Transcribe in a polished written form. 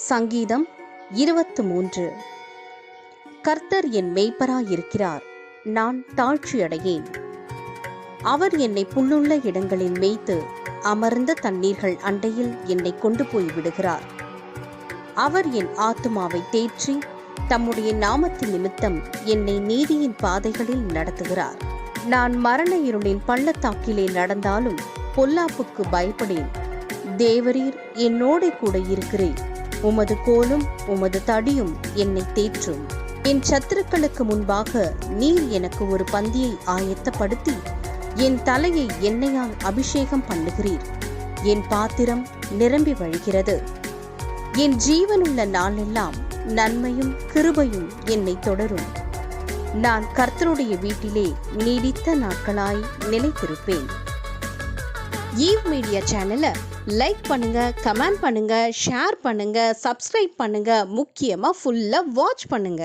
சங்கீதம் 23. கர்த்தர் என் மேய்ப்பராயிருக்கிறார், நான் தாழ்ச்சியடையேன். அவர் என்னை புல்லுள்ள இடங்களில் மேய்த்து அமர்ந்த தண்ணீர்கள் அண்டையில் என்னை கொண்டு போய் விடுகிறார். அவர் என் ஆத்துமாவை தேற்றி தம்முடைய நாமத்தின் நிமித்தம் என்னை நீதியின் பாதைகளில் நடத்துகிறார். நான் மரண இருளின் பள்ளத்தாக்கிலே நடந்தாலும் பொல்லாப்புக்கு பயப்படேன். தேவரீர் என்னோட கூட இருக்கிறேன். உமது கோலும் உமது தடியும் என்னை தேற்றும். என் சத்துருக்களுக்கு முன்பாக நீர் எனக்கு ஒரு பந்தியை ஆயத்தப்படுத்தி என் தலையை எண்ணெயால் அபிஷேகம் பண்ணுகிறீர். என் பாத்திரம் நிரம்பி வழிகிறது. என் ஜீவனுள்ள நாளெல்லாம் நன்மையும் கிருபையும் என்னை தொடரும். நான் கர்த்தருடைய வீட்டிலே நீடித்த நாட்களாய் நிலைத்திருப்பேன். ஈவ் மீடியா சேனலை லைக் பண்ணுங்க, கமெண்ட் பண்ணுங்க, ஷேர் பண்ணுங்க, சப்ஸ்கிரைப் பண்ணுங்க, முக்கியமாக ஃபுல்லாக வாட்ச் பண்ணுங்க.